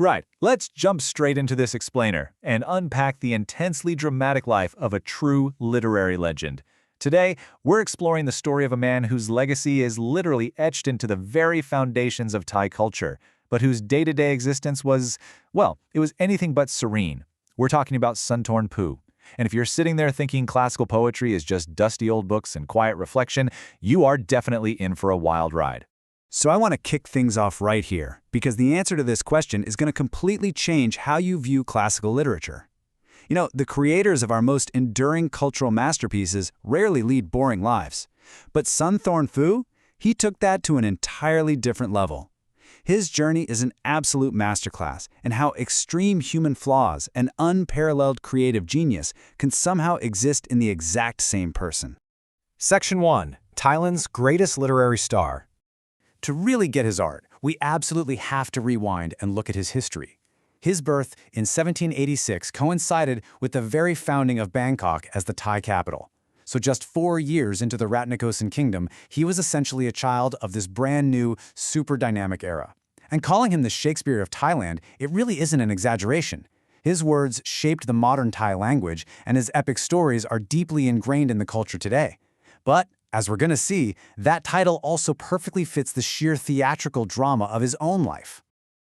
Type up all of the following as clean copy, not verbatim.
Right, let's jump straight into this explainer and unpack the intensely dramatic life of a true literary legend. Today, we're exploring the story of a man whose legacy is literally etched into the very foundations of Thai culture, but whose day-to-day existence was, well, it was anything but serene. We're talking about Sunthorn Phu. And if you're sitting there thinking classical poetry is just dusty old books and quiet reflection, you are definitely in for a wild ride. So I want to kick things off right here, because the answer to this question is going to completely change how you view classical literature. You know, the creators of our most enduring cultural masterpieces rarely lead boring lives. But Sunthorn Phu, he took that to an entirely different level. His journey is an absolute masterclass in how extreme human flaws and unparalleled creative genius can somehow exist in the exact same person. Section 1. Thailand's greatest literary star. To really get his art, we absolutely have to rewind and look at his history. His birth in 1786 coincided with the very founding of Bangkok as the Thai capital. So just 4 years into the Rattanakosin kingdom, he was essentially a child of this brand new, super dynamic era. And calling him the Shakespeare of Thailand, it really isn't an exaggeration. His words shaped the modern Thai language, and his epic stories are deeply ingrained in the culture today. But as we're going to see, that title also perfectly fits the sheer theatrical drama of his own life.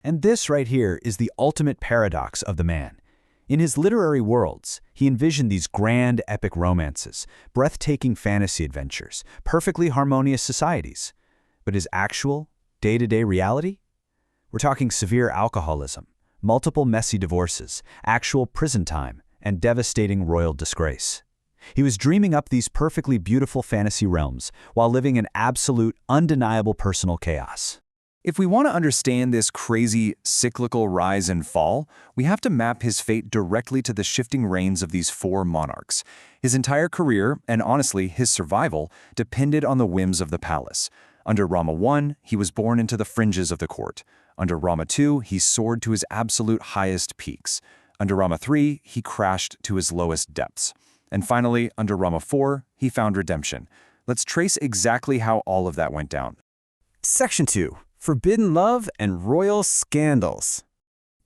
And this right here is the ultimate paradox of the man. In his literary worlds, he envisioned these grand epic romances, breathtaking fantasy adventures, perfectly harmonious societies. But his actual, day-to-day reality? We're talking severe alcoholism, multiple messy divorces, actual prison time, and devastating royal disgrace. He was dreaming up these perfectly beautiful fantasy realms while living in absolute, undeniable personal chaos. If we want to understand this crazy, cyclical rise and fall, we have to map his fate directly to the shifting reigns of these 4 monarchs. His entire career, and honestly, his survival, depended on the whims of the palace. Under Rama I, he was born into the fringes of the court. Under Rama II, he soared to his absolute highest peaks. Under Rama III, he crashed to his lowest depths. And finally, under Rama IV, he found redemption. Let's trace exactly how all of that went down. Section 2. Forbidden Love and Royal Scandals.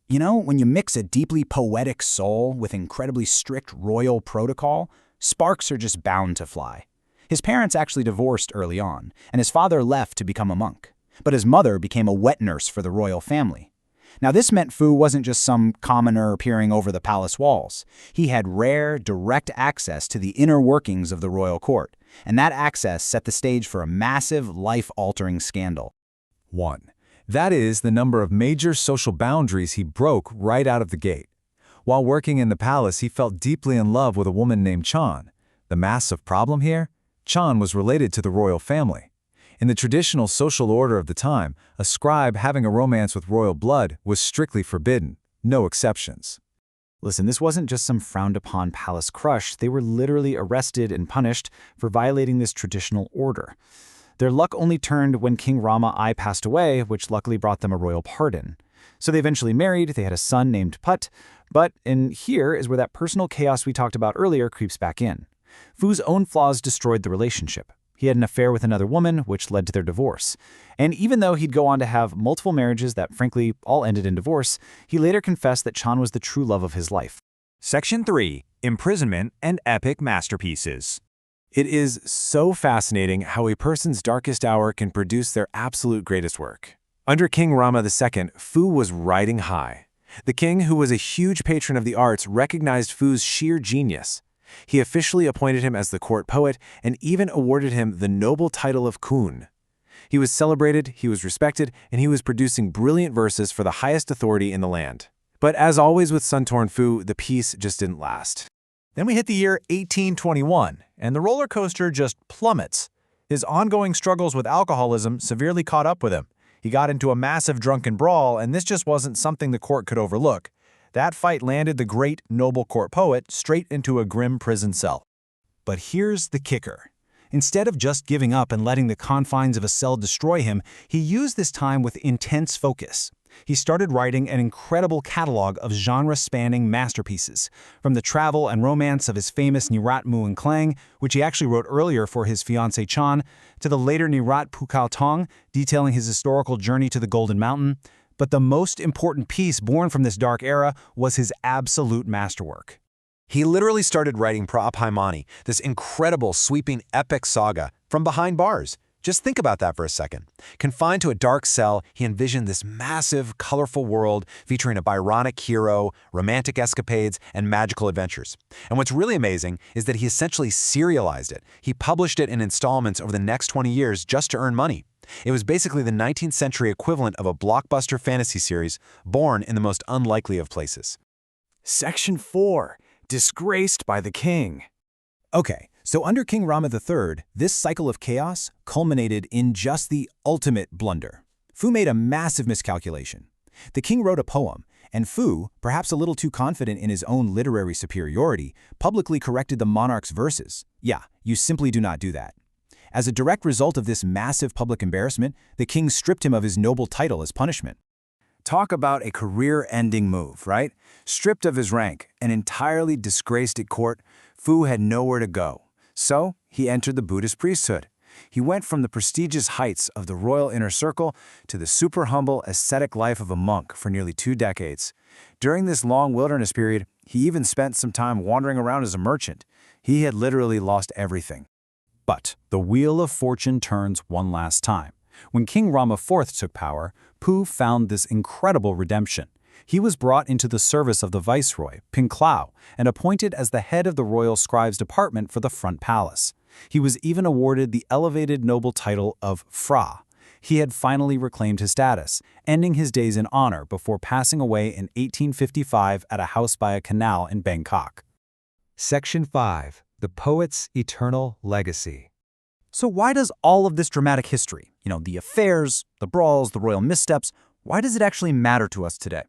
You know, when you mix a deeply poetic soul with incredibly strict royal protocol, sparks are just bound to fly. His parents actually divorced early on, and his father left to become a monk. But his mother became a wet nurse for the royal family. Now, this meant Phu wasn't just some commoner peering over the palace walls. He had rare, direct access to the inner workings of the royal court, and that access set the stage for a massive, life-altering scandal. 1. That is the number of major social boundaries he broke right out of the gate. While working in the palace, he felt deeply in love with a woman named Chan. The massive problem here? Chan was related to the royal family. In the traditional social order of the time, a scribe having a romance with royal blood was strictly forbidden, no exceptions. Listen, this wasn't just some frowned-upon palace crush. They were literally arrested and punished for violating this traditional order. Their luck only turned when King Rama I passed away, which luckily brought them a royal pardon. So they eventually married, they had a son named Put, but here is where that personal chaos we talked about earlier creeps back in. Phu's own flaws destroyed the relationship. He had an affair with another woman, which led to their divorce. And even though he'd go on to have multiple marriages that frankly all ended in divorce, he later confessed that Chan was the true love of his life. Section 3. Imprisonment and Epic Masterpieces. It is so fascinating how a person's darkest hour can produce their absolute greatest work. Under King Rama II, Phu was riding high. The king, who was a huge patron of the arts, recognized Phu's sheer genius. He officially appointed him as the court poet and even awarded him the noble title of Kun. He was celebrated, he was respected, and he was producing brilliant verses for the highest authority in the land. But as always with Sunthorn Phu, the peace just didn't last. Then we hit the year 1821, and the roller coaster just plummets. His ongoing struggles with alcoholism severely caught up with him. He got into a massive drunken brawl, and this just wasn't something the court could overlook. That fight landed the great, noble court poet straight into a grim prison cell. But here's the kicker. Instead of just giving up and letting the confines of a cell destroy him, he used this time with intense focus. He started writing an incredible catalog of genre-spanning masterpieces, from the travel and romance of his famous Nirat Mueang Klaeng, which he actually wrote earlier for his fiancée Chan, to the later Nirat Phukhao Thong, detailing his historical journey to the Golden Mountain. But the most important piece born from this dark era was his absolute masterwork. He literally started writing Phra Aphai Mani, this incredible, sweeping, epic saga, from behind bars. Just think about that for a second. Confined to a dark cell, he envisioned this massive, colorful world featuring a Byronic hero, romantic escapades, and magical adventures. And what's really amazing is that he essentially serialized it. He published it in installments over the next 20 years just to earn money. It was basically the 19th century equivalent of a blockbuster fantasy series born in the most unlikely of places. Section 4. Disgraced by the king. Okay, so under King Rama III, this cycle of chaos culminated in just the ultimate blunder. Phu made a massive miscalculation. The king wrote a poem, and Phu, perhaps a little too confident in his own literary superiority, publicly corrected the monarch's verses. Yeah, you simply do not do that. As a direct result of this massive public embarrassment, the king stripped him of his noble title as punishment. Talk about a career-ending move, right? Stripped of his rank and entirely disgraced at court, Phu had nowhere to go. So he entered the Buddhist priesthood. He went from the prestigious heights of the royal inner circle to the super-humble, ascetic life of a monk for nearly 2 decades. During this long wilderness period, he even spent some time wandering around as a merchant. He had literally lost everything. But the wheel of fortune turns one last time. When King Rama IV took power, Phu found this incredible redemption. He was brought into the service of the viceroy, Mueang Klaeng, and appointed as the head of the royal scribes department for the front palace. He was even awarded the elevated noble title of Phra. He had finally reclaimed his status, ending his days in honor before passing away in 1855 at a house by a canal in Bangkok. Section 5. The Poet's Eternal Legacy. So why does all of this dramatic history, the affairs, the brawls, the royal missteps, why does it actually matter to us today?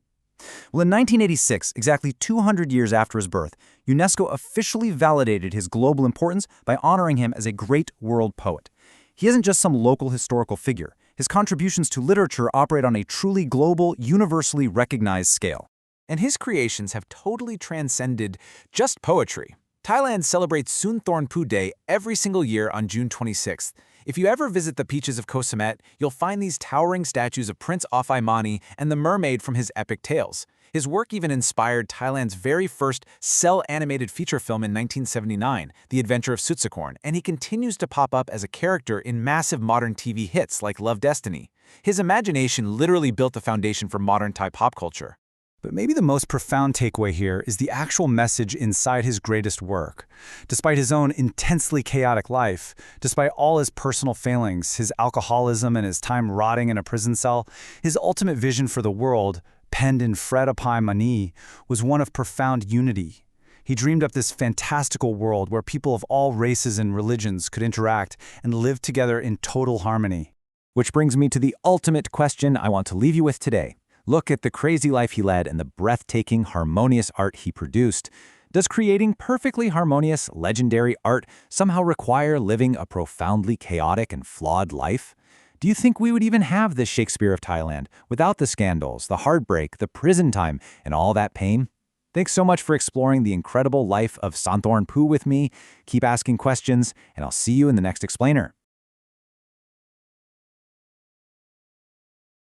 Well, in 1986, exactly 200 years after his birth, UNESCO officially validated his global importance by honoring him as a great world poet. He isn't just some local historical figure. His contributions to literature operate on a truly global, universally recognized scale. And his creations have totally transcended just poetry. Thailand celebrates Sunthorn Phu Day every single year on June 26th. If you ever visit the beaches of Koh Samet, you'll find these towering statues of Prince Aphai Mani and the mermaid from his epic tales. His work even inspired Thailand's very first cel-animated feature film in 1979, The Adventure of Sutsakorn, and he continues to pop up as a character in massive modern TV hits like Love Destiny. His imagination literally built the foundation for modern Thai pop culture. But maybe the most profound takeaway here is the actual message inside his greatest work. Despite his own intensely chaotic life, despite all his personal failings, his alcoholism and his time rotting in a prison cell, his ultimate vision for the world, penned in Phra Aphai Mani, was one of profound unity. He dreamed up this fantastical world where people of all races and religions could interact and live together in total harmony. Which brings me to the ultimate question I want to leave you with today. Look at the crazy life he led and the breathtaking, harmonious art he produced. Does creating perfectly harmonious, legendary art somehow require living a profoundly chaotic and flawed life? Do you think we would even have this Shakespeare of Thailand without the scandals, the heartbreak, the prison time, and all that pain? Thanks so much for exploring the incredible life of Sunthorn Phu with me. Keep asking questions, and I'll see you in the next explainer.